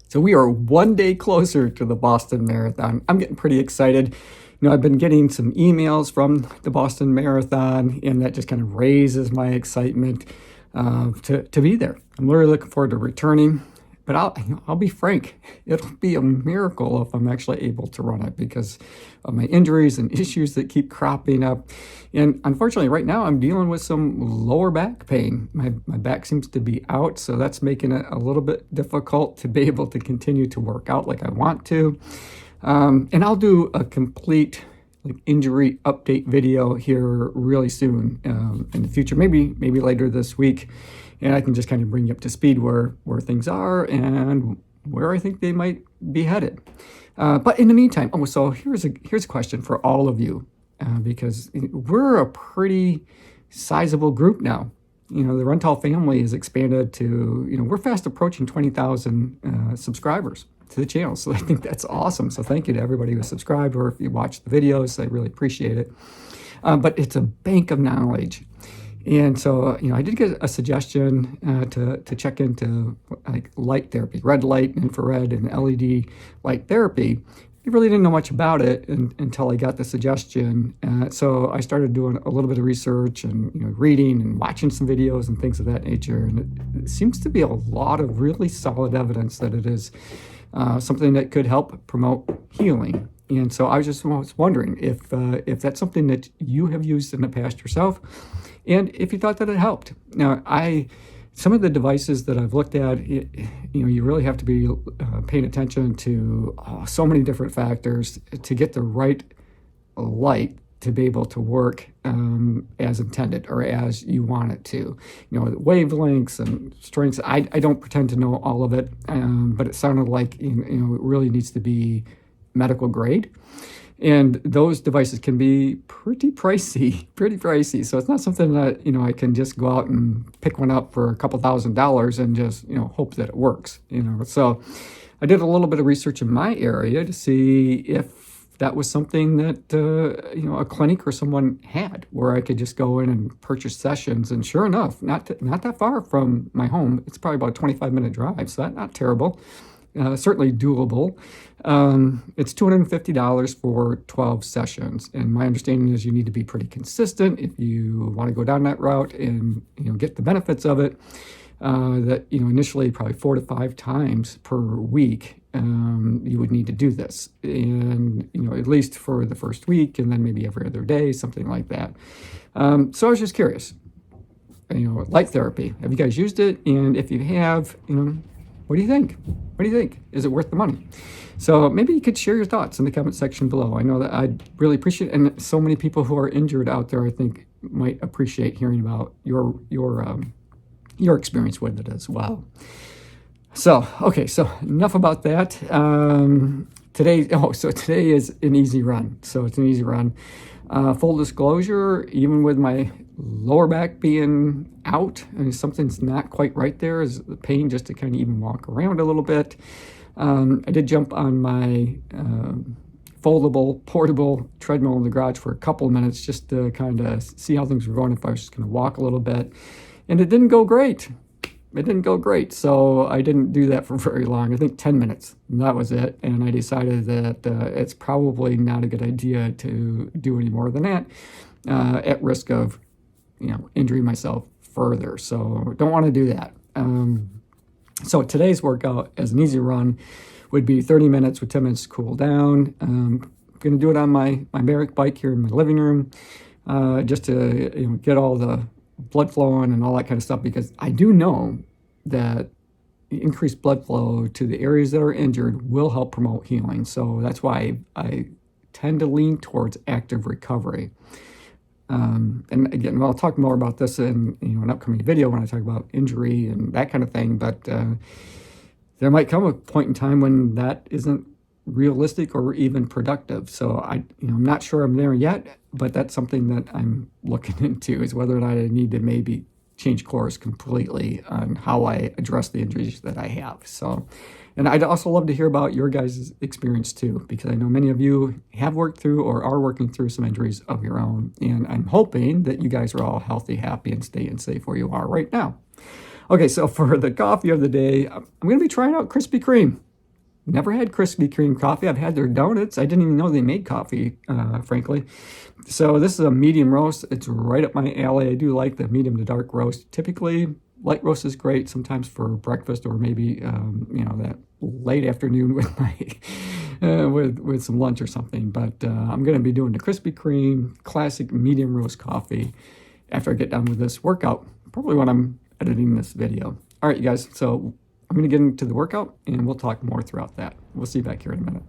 So we are one day closer to the Boston Marathon. I'm getting pretty excited. I've been getting some emails from the Boston Marathon, and that just kind of raises my excitement to be there. I'm really looking forward to returning. But I'll be frank, it'll be a miracle if I'm actually able to run it because of my injuries and issues that keep cropping up. And unfortunately, right now I'm dealing with some lower back pain. My back seems to be out, so that's making it a little bit difficult to be able to continue to work out like I want to. And I'll do a complete injury update video here really soon in the future, maybe later this week. And I can just kind of bring you up to speed where things are and where I think they might be headed. But in the meantime, so here's a question for all of you, because we're a pretty sizable group now. The Rental family has expanded to, we're fast approaching 20,000 subscribers to the channel. So I think that's awesome. So thank you to everybody who subscribed, or if you watch the videos, I really appreciate it. But it's a bank of knowledge. And so, I did get a suggestion to check into light therapy, red light, infrared, and LED light therapy. I really didn't know much about it until I got the suggestion. So I started doing a little bit of research and reading and watching some videos and things of that nature. And it seems to be a lot of really solid evidence that it is something that could help promote healing. And so I was wondering if that's something that you have used in the past yourself, and if you thought that it helped. Now, some of the devices that I've looked at, you really have to be paying attention to so many different factors to get the right light to be able to work as intended or as you want it to. Wavelengths and strengths. I don't pretend to know all of it, but it sounded like it really needs to be medical grade. And those devices can be pretty pricey. So it's not something that, I can just go out and pick one up for a couple $1,000s and just, hope that it works, So I did a little bit of research in my area to see if that was something that, a clinic or someone had where I could just go in and purchase sessions. And sure enough, not that far from my home, it's probably about a 25-minute drive. So that's not terrible. Certainly doable. It's $250 for 12 sessions. And my understanding is you need to be pretty consistent if you want to go down that route and, get the benefits of it. That, initially probably 4 to 5 times per week, you would need to do this. And, at least for the first week, and then maybe every other day, something like that. So I was just curious, light therapy, have you guys used it? And if you have, what do you think? What do you think? Is it worth the money? So maybe you could share your thoughts in the comment section below. I know that I'd really appreciate it. And so many people who are injured out there, I think, might appreciate hearing about your experience with it as well. So, okay, so enough about that. Today is an easy run. So it's an easy run. Full disclosure, even with my lower back being out and something's not quite right there, is the pain just to kind of even walk around a little bit. I did jump on my foldable, portable treadmill in the garage for a couple of minutes just to kind of see how things were going, if I was just going to walk a little bit. And it didn't go great. So I didn't do that for very long. I think 10 minutes, and that was it. And I decided that it's probably not a good idea to do any more than that, at risk of, injuring myself further. So don't want to do that. So today's workout as an easy run would be 30 minutes with 10 minutes to cool down. I'm going to do it on my Merrick bike here in my living room, just to get all the blood flowing and all that kind of stuff, because I do know that increased blood flow to the areas that are injured will help promote healing. So that's why I tend to lean towards active recovery. And again, I'll talk more about this in an upcoming video when I talk about injury and that kind of thing. But there might come a point in time when that isn't realistic or even productive. So I'm not sure I'm there yet, but that's something that I'm looking into, is whether or not I need to maybe change course completely on how I address the injuries that I have. So, and I'd also love to hear about your guys' experience too, because I know many of you have worked through or are working through some injuries of your own. And I'm hoping that you guys are all healthy, happy, and staying safe where you are right now. Okay, so for the coffee of the day, I'm going to be trying out Krispy Kreme. never had Krispy Kreme coffee. I've had their donuts. I didn't even know they made coffee, frankly. So this is a medium roast. It's right up my alley. I do like the medium to dark roast. Typically, light roast is great sometimes for breakfast, or maybe, you know, that late afternoon with my with some lunch or something. But I'm going to be doing the Krispy Kreme classic medium roast coffee after I get done with this workout, probably when I'm editing this video. All right, you guys, so I'm going to get into the workout, and we'll talk more throughout that. We'll see you back here in a minute.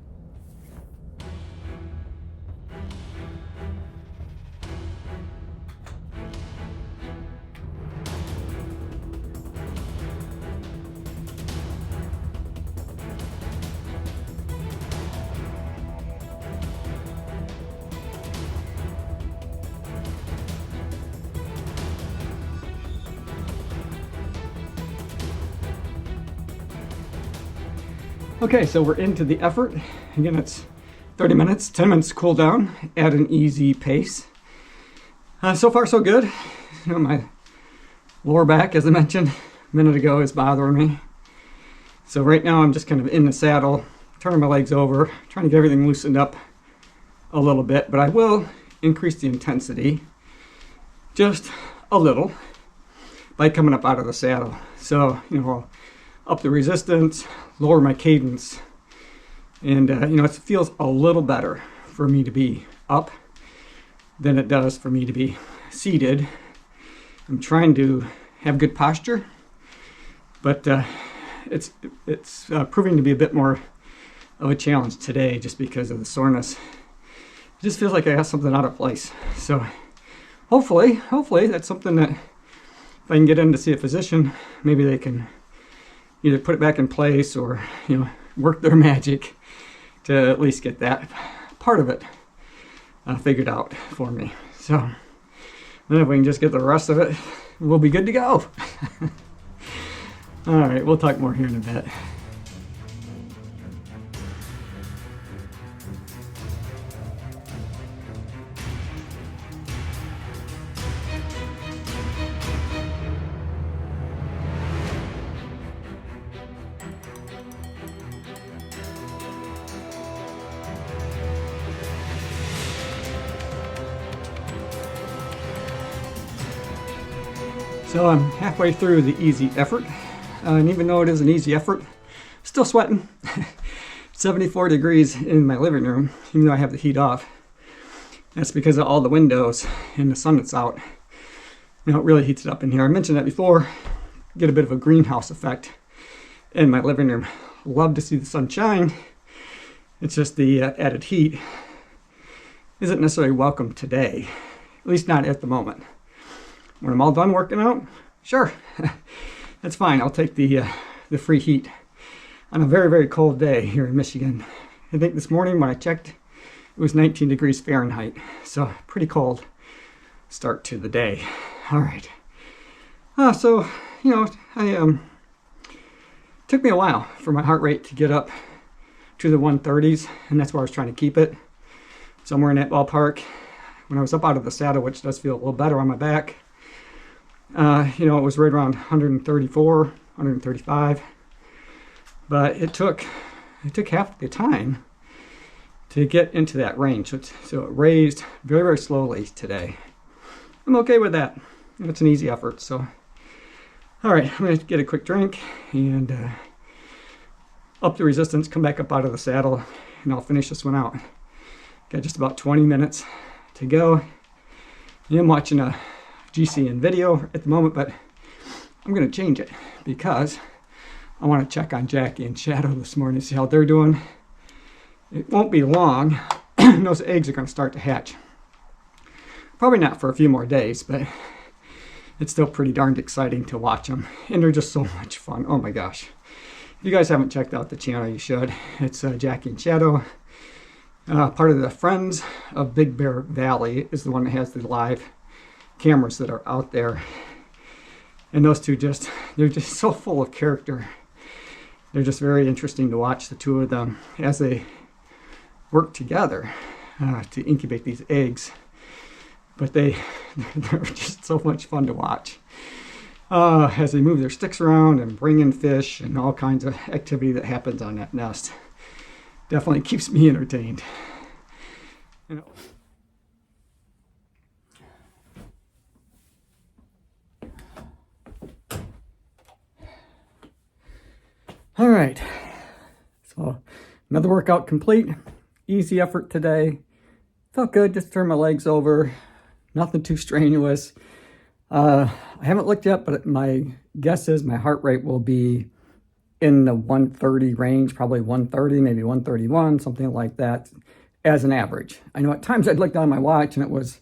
Okay, so we're into the effort. Again, it's 30 minutes, 10 minutes to cool down at an easy pace. So far, so good. You know, my lower back, as I mentioned a minute ago, is bothering me. So right now, I'm just kind of in the saddle, turning my legs over, trying to get everything loosened up a little bit, but I will increase the intensity just a little by coming up out of the saddle. So, you know, up the resistance, lower my cadence, and you know, it feels a little better for me to be up than it does for me to be seated. I'm trying to have good posture, but it's proving to be a bit more of a challenge today just because of the soreness. It just feels like I got something out of place. So hopefully that's something that if I can get in to see a physician, maybe they can either put it back in place or, you know, work their magic to at least get that part of it figured out for me. So then if we can just get the rest of it, we'll be good to go. All right, we'll talk more here in a bit. So I'm halfway through the easy effort, and even though it is an easy effort, still sweating. 74 degrees in my living room, even though I have the heat off. That's because of all the windows and the sun that's out. You know, it really heats it up in here. I mentioned that before. Get a bit of a greenhouse effect in my living room. Love to see the sun shine. It's just the added heat isn't necessarily welcome today, at least not at the moment. When I'm all done working out, sure, that's fine. I'll take the free heat on a very, very cold day here in Michigan. I think this morning when I checked, it was 19 degrees Fahrenheit. So pretty cold start to the day. All right. So, you know, took me a while for my heart rate to get up to the 130s, and that's where I was trying to keep it. Somewhere in that ballpark. When I was up out of the saddle, which does feel a little better on my back, you know, it was right around 134, 135, but it took half the time to get into that range. So it raised very, very slowly today. I'm okay with that. It's an easy effort. So, all right, I'm going to get a quick drink and up the resistance, come back up out of the saddle, and I'll finish this one out. Got just about 20 minutes to go. I'm watching a GCN video at the moment, but I'm going to change it because I want to check on Jackie and Shadow this morning, see how they're doing. It won't be long. Those eggs are going to start to hatch. Probably not for a few more days, but it's still pretty darned exciting to watch them. And they're just so much fun. Oh my gosh. If you guys haven't checked out the channel, you should. It's Jackie and Shadow. Part of the Friends of Big Bear Valley is the one that has the live cameras that are out there. And those two they're just so full of character. They're just very interesting to watch, the two of them, as they work together to incubate these eggs. But they're just so much fun to watch. As they move their sticks around and bring in fish and all kinds of activity that happens on that nest. definitely keeps me entertained. You know. All right, so another workout complete. Easy effort today. Felt good, just turn my legs over. Nothing too strenuous. I haven't looked yet, but my guess is my heart rate will be in the 130 range, probably 130, maybe 131, something like that as an average. I know at times I'd look down my watch and it was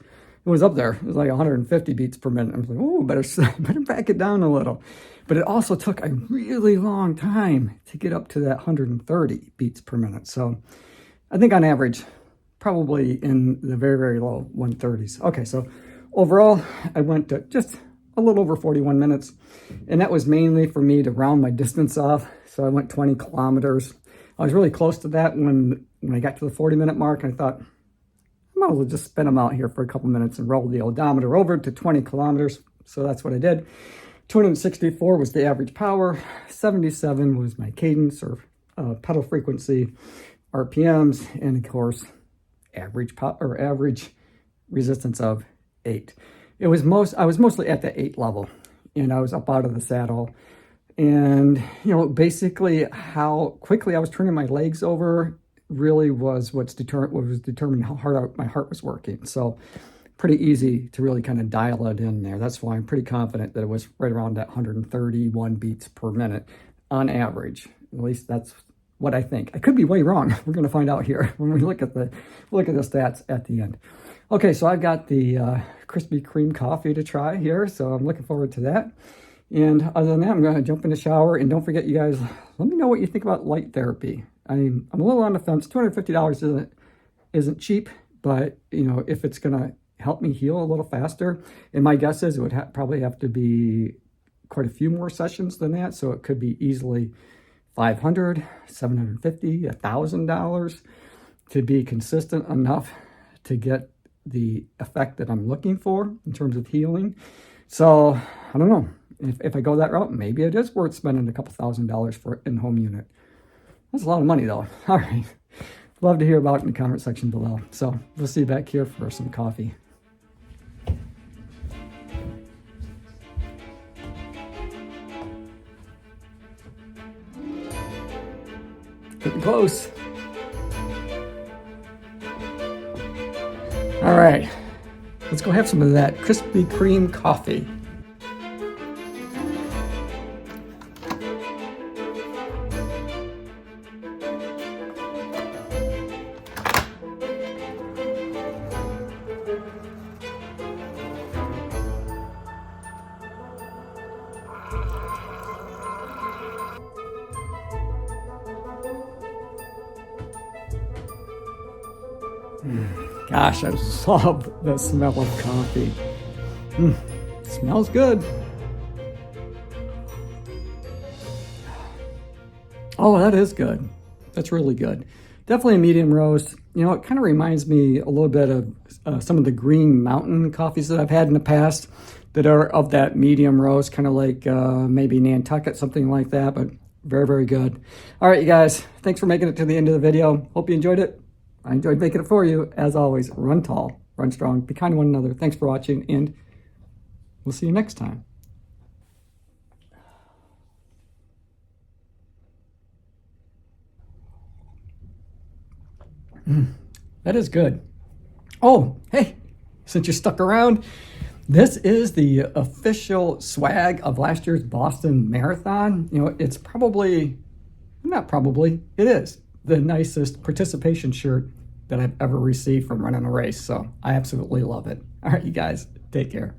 up there. It was like 150 beats per minute. I was like, oh, better back it down a little. But it also took a really long time to get up to that 130 beats per minute. So I think on average, probably in the very, very low 130s. Okay, so overall, I went to just a little over 41 minutes. And that was mainly for me to round my distance off. So I went 20 kilometers. I was really close to that when I got to the 40-minute mark. I thought, I might as well just spin them out here for a couple minutes and roll the odometer over to 20 kilometers. So that's what I did. 264 was the average power. 77 was my cadence or pedal frequency, RPMs, and of course, average resistance of 8. I was mostly at the 8 level, and I was up out of the saddle. And, you know, basically how quickly I was turning my legs over really was what was determining how hard my heart was working. So pretty easy to really kind of dial it in there. That's why I'm pretty confident that it was right around that 131 beats per minute on average. At least that's what I think. I could be way wrong. We're going to find out here when we look at the stats at the end. Okay, so I've got the Krispy Kreme coffee to try here, so I'm looking forward to that. And other than that, I'm going to jump in the shower. And don't forget, you guys, let me know what you think about light therapy. I'm a little on the fence. $250 isn't cheap, but you know, if it's going to help me heal a little faster, and my guess is it would probably have to be quite a few more sessions than that. So it could be easily $500, $750, $1,000 to be consistent enough to get the effect that I'm looking for in terms of healing. So I don't know. If I go that route, maybe it is worth spending a couple $1,000s for an in-home unit. That's a lot of money though. All right. Love to hear about it in the comment section below. So we'll see you back here for some coffee. Getting close. All right. Let's go have some of that Krispy Kreme coffee. Gosh, I love the smell of coffee. Smells good. Oh, that is good. That's really good. Definitely a medium roast. You know, it kind of reminds me a little bit of some of the Green Mountain coffees that I've had in the past that are of that medium roast, kind of like maybe Nantucket, something like that, but very, very good. All right, you guys, thanks for making it to the end of the video. Hope you enjoyed it. I enjoyed making it for you. As always, run tall, run strong, be kind to one another. Thanks for watching, and we'll see you next time. That is good. Oh, hey, since you're stuck around, this is the official swag of last year's Boston Marathon. You know, it's it is the nicest participation shirt that I've ever received from running a race. So I absolutely love it. All right, you guys, take care.